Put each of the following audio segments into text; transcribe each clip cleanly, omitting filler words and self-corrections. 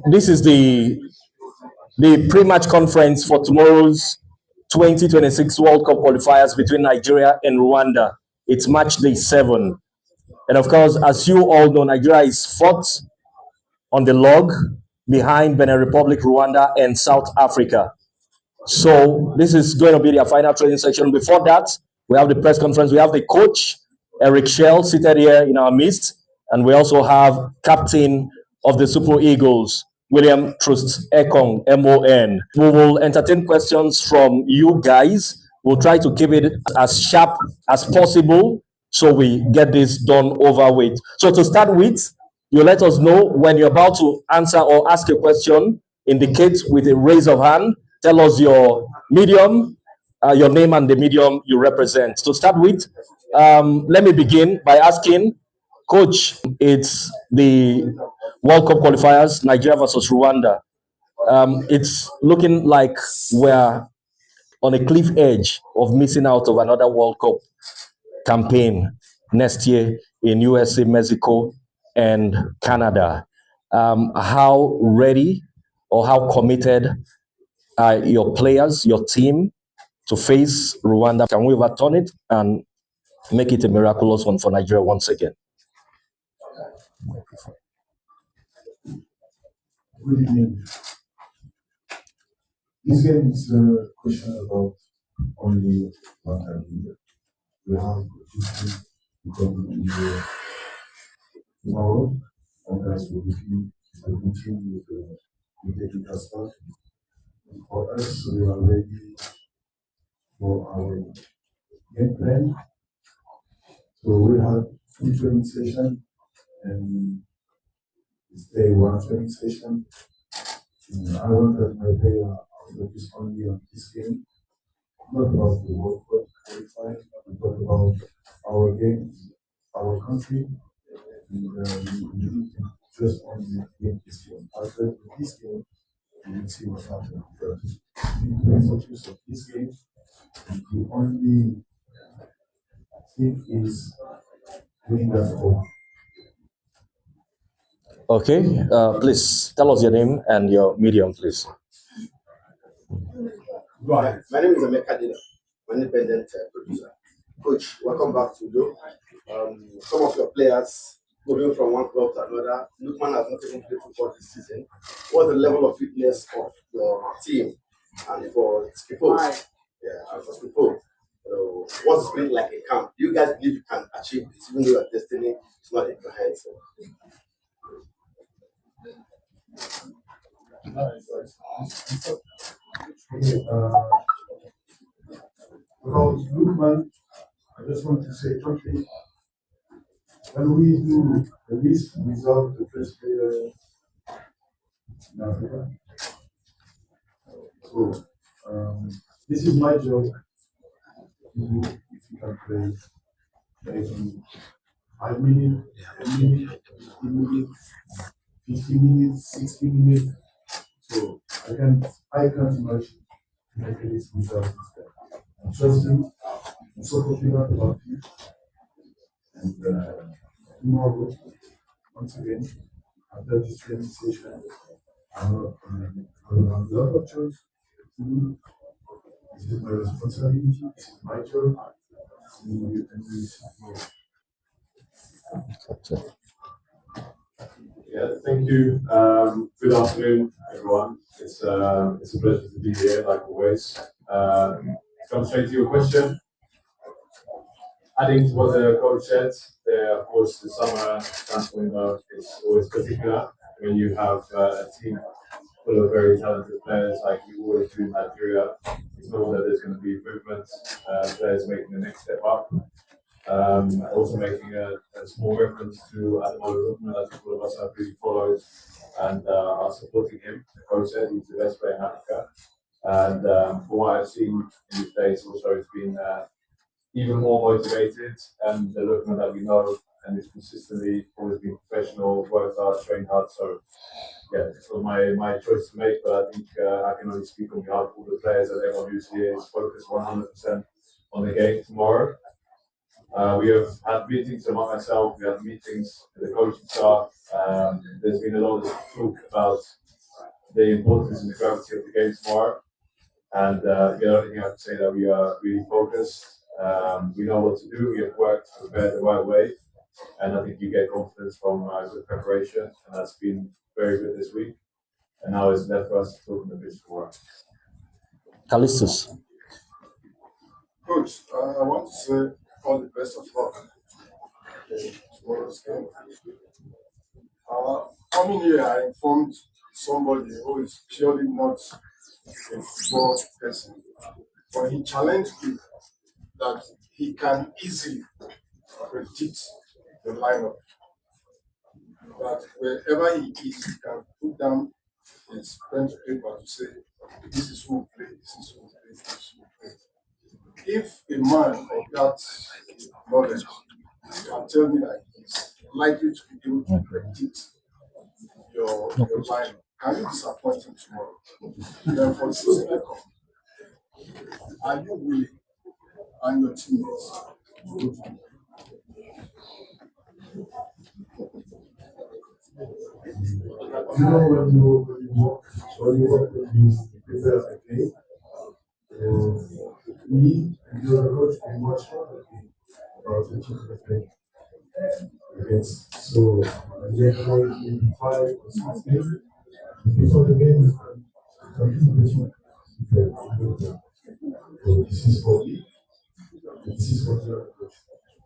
This is the pre-match conference for tomorrow's 2026 World Cup qualifiers between Nigeria and Rwanda. It's match day 7. And of course, as you all know, Nigeria is fourth on the log behind Benin Republic, Rwanda, and South Africa. So this is going to be their final training section. Before that, we have the press conference. We have the coach, Eric Shell, seated here in our midst. And we also have captain of the Super Eagles, William Trust Ekong, MON. We will entertain questions from you guys. We'll try to keep it as sharp as possible so we get this done over with. So to start with, you let us know when you're about to answer or ask a question. Indicate with a raise of hand. Tell us your medium, your name and the medium you represent. To start with, let me begin by asking, Coach, it's the World Cup qualifiers, Nigeria versus Rwanda. It's looking like we're on a cliff edge of missing out of another World Cup campaign next year in USA, Mexico, and Canada. How ready or how committed are your players, your team, to face Rwanda? Can we overturn it and make it a miraculous one for Nigeria once again? Good evening. This game is a question about only one idea. We have this game to come in the tomorrow, and as we begin the meeting with the technical staff. For us, we are ready for our game plan. So we have two training sessions, and it's day one training session. I want that my player are focused only on this game, not about the World Cup qualifying, but about our game, our country, and we need to just only win this game. After this game, we will see what happens. But we need to focus on this game, and the only thing is winning that home. Okay, please tell us your name and your medium, please. Right. My name is Emeka Dina. I'm an independent producer. Coach, welcome back to Udo. Some of your players moving from one club to another. Lukman has not even played football this season. What's the level of fitness of your team and for people? Yeah, and for people. What's the spirit like in camp? Do you guys believe you can achieve this, even though your destiny is not in your hands? About Lukman, I just want to say quickly, when we do the list without the first player in Africa, so this is my job. If you can play maybe 5 minutes, 10 minutes, 15 minutes, 50 minutes, 60 minutes. So I can't imagine making this without this guy. And trust me, I'm so confident about you. And tomorrow, once again, after this training session, I will have a lot of choice to do. This is my responsibility, this is my job. Yeah, thank you. Good afternoon, everyone. It's a pleasure to be here, like always. To come straight to your question, adding to what the coach said, of course, the summer transfer window is always particular when you have a team full of very talented players like we always do in Nigeria. It's normal that there's going to be movements, players making the next step up. Also making a small reference to Ademola Lookman, I think all of us have really followed and are supporting him. The coach said he's the best player in Africa. And from what I've seen in his days, also it's been even more motivated. And the Lookman that we know and is consistently always been professional, worked hard, trained hard. So yeah, it's not my choice to make, but I think I can only speak on behalf of all the players and everyone who's here is focused 100% on the game tomorrow. We have had meetings among myself, we have meetings with the coaching staff. There's been a lot of talk about the importance and the gravity of the game tomorrow. And the only thing I can say that we are really focused. We know what to do. We have worked prepared the right way, and I think you get confidence from good preparation, and that's been very good this week. And now it's left for us to talk on the pitch tomorrow. Callistus. Coach, I want to say all the best of luck in tomorrow's game. Coming here, I informed somebody who is purely not a football person, but he challenged me that he can easily predict the lineup. That wherever he is, he can put down his pen to paper to say, this is who will play, this is who will play, this is who will play. If a man of that knowledge can tell me that he's likely to be able to predict your line, can you disappoint him tomorrow? Then for the second, are you willing and your teammates to go to when you work with these prepare a game, me and the other coach can watch the game about the chicken against. So they have maybe 5 or 6 games before the game. So this is for me. This is for the other coach.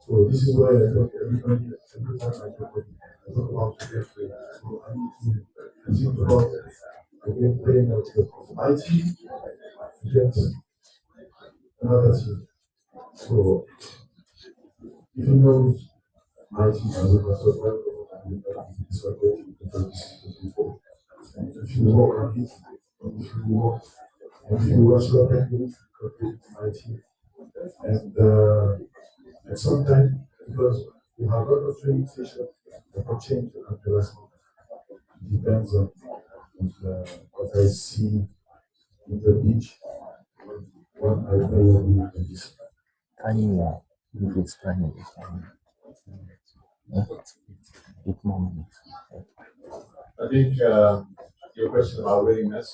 So this is why I talk everybody every time I talk about the game play. So I need to think about the game playing of my team against another team. So if you know my team, I will not survive and this is going to be before. And if you walk on it, if you watch the game, compete my team. And sometimes, because we have a lot of training sessions that can change at the last moment. It depends on what I see in the beach, what I will do in this. Can you explain it? 8 more minutes. I think your question about willingness,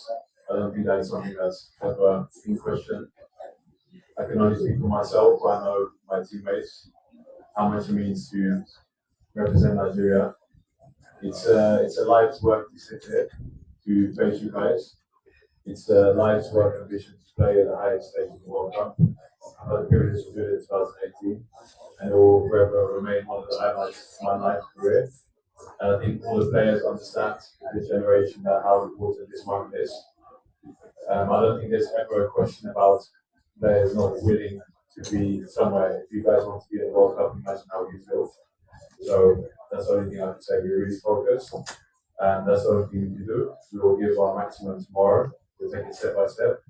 I don't think that is something that's ever been questioned. I can only speak for myself, but I know my teammates, how much it means to represent Nigeria. It's a life's work to sit here, to face you guys. It's a life's work ambition to play at the highest stage of the World Cup. I had the privilege to do it in 2018, and it will forever remain one of the highlights of my life career. And I think all the players understand, this generation, that how important this moment is. I don't think there's ever a question about players not willing to be somewhere. If you guys want to be in the World Cup, imagine how you feel. So that's the only thing I can say. We're really focused, and that's the only thing we can do. We will give our maximum tomorrow. We'll take it step by step.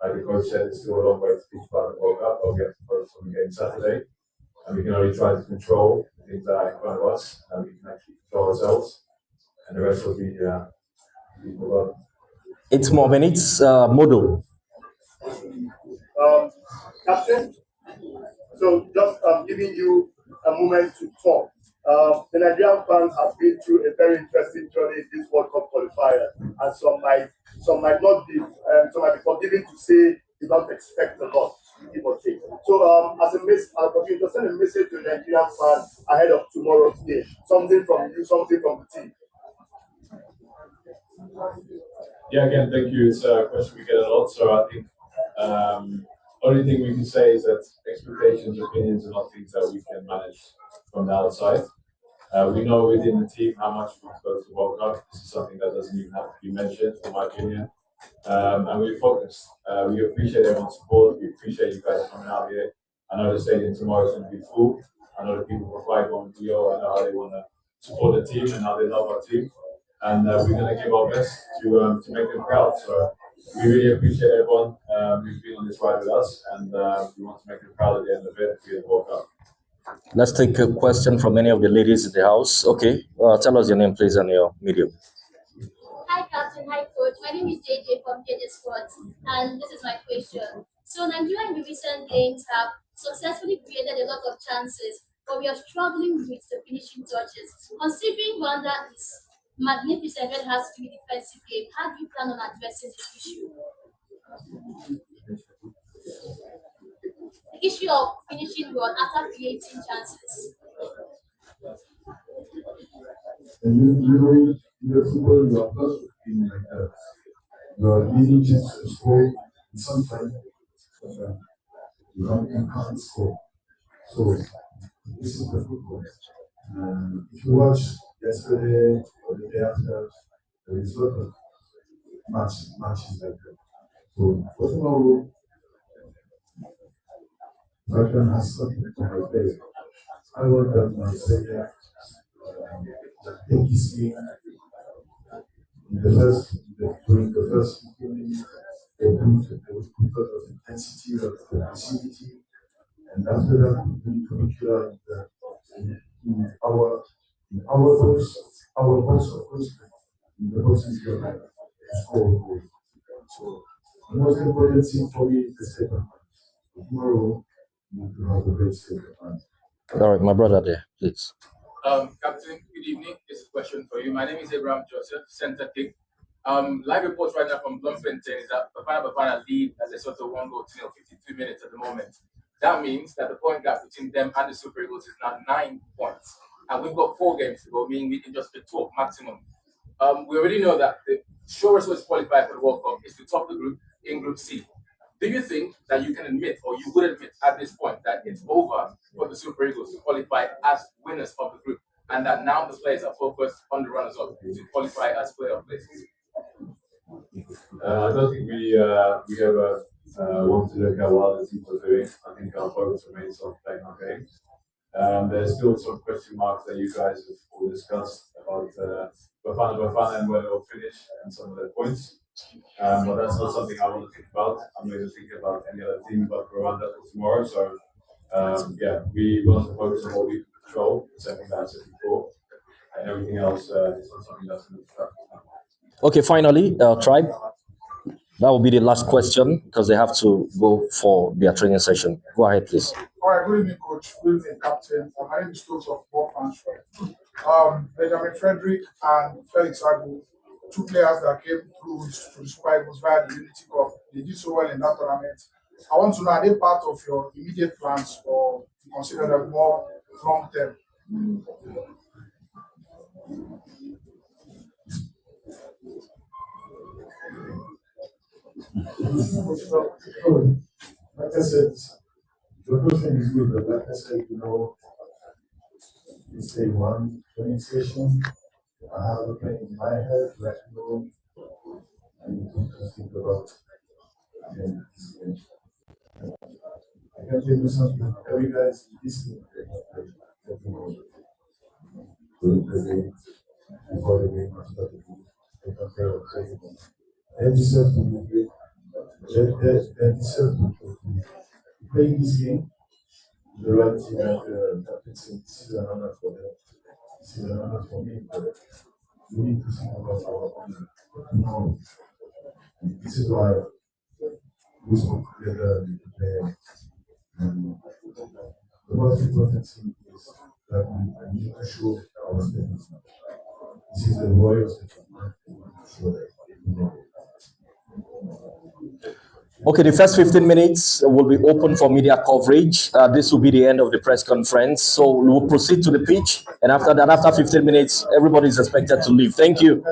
Like the coach said, it's still a long way to speak about the World Cup, but we have to focus on the game Saturday. And we can only try to control the things that are in front of us, and we can actually control ourselves. And the rest will be people. 8 more minutes. Modo. Captain, so just giving you a moment to talk. The Nigerian fans have been through a very interesting journey in this World Cup qualifier, and some might not be, some might be forgiven to say they don't expect a lot, give or take. So, as a message, I'll just send a message to the Nigerian fans ahead of tomorrow's game. Something from you, something from the team. Yeah, again, thank you. It's a question we get a lot, so I think only thing we can say is that expectations, opinions are not things that we can manage from the outside. We know within the team how much we want to go to the World Cup. This is something that doesn't even have to be mentioned, in my opinion. And we're focused. We appreciate everyone's support. We appreciate you guys coming out here. I know the stadium tomorrow is going to be full. I know the people from Flygon and Rio, I know how they want to support the team and how they love our team. And we're going to give our best to make them proud. So we really appreciate everyone who's been on this ride with us, and we want to make them proud at the end of it for the World Cup. Let's take a question from any of the ladies in the house. Okay, tell us your name, please, and your medium. Hi, Captain. Hi, Coach. My name is JJ from JJ Sports, and this is my question. So, Nigeria in the recent games have successfully created a lot of chances, but we are struggling with the finishing touches. Considering Rwanda is magnificent when it has to do with defensive game. How do you plan on addressing this issue? The issue of finishing well after creating chances. And you know, in the football, you are not in like that. You are leading just to score, and sometimes you can't score. So, this is the football. If you watch yesterday or the day after, there is a lot of matches like that. So, for tomorrow, Russian has something to my face. I want that my player take his game during the first 15 minutes, they will put a lot of intensity, a lot of aggressivity, and after that, we need to make sure that in our box, of course, in the box is going to score a goal. So, the most important thing for me is the second half. Tomorrow, we need to have a great second half. All right, my brother there, please. Captain, good evening. This is a question for you. My name is Abraham Joseph, Center Kick. Live reports right now from Bloemfontein is that Bafana lead as a sort of 1 goal to 52 minutes at the moment. That means that the point gap between them and the Super Eagles is now 9 points. And we've got 4 games to go, meaning we can just be 12 maximum. We already know that the surest way to qualify for the World Cup is to top the group in Group C. Do you think that you can admit, or you would admit at this point, that it's over for the Super Eagles to qualify as winners of the group, and that now the players are focused on the runners-up to qualify as playoff places? I don't think we ever want to look at what other teams are doing. I think our focus remains on playing our game. There's still some question marks that you guys have all discussed about Bafana and where they'll finish and some of their points. But that's not something I want to think about. I'm going to think about any other team but Rwanda for tomorrow. So we want to focus on what we control, something that I said before, and everything else is not something that's going to distract us. Okay, finally, Tribe. That will be the last question because they have to go for their training session. Go ahead, please. All right, good evening, coach. Good evening, captain. My name is Stokes of Ball Fans. Benjamin Frederick and Felix Agu, 2 players that came through to the Super Eagles via the Unity Cup. They did so well in that tournament. I want to know, are they part of your immediate plans or you consider them more long term? Like I said, the question is good, but like I said, it's a one training session. I have a plan in my head, like I need to think about I can tell you something. Every guys listening before the game, after the game, they compare what they do. They deserve to be great. They deserve to play this game. The right team and captain saying this is an honor for them. This is an honor for me. But we need to think about our honor. No. This is why we spoke together with the player. And the most important thing is that we need to show our strength. This is the Royals that we want to show that we know. Okay, the first 15 minutes will be open for media coverage. This will be the end of the press conference. So we'll proceed to the pitch. And after that, after 15 minutes, everybody is expected to leave. Thank you.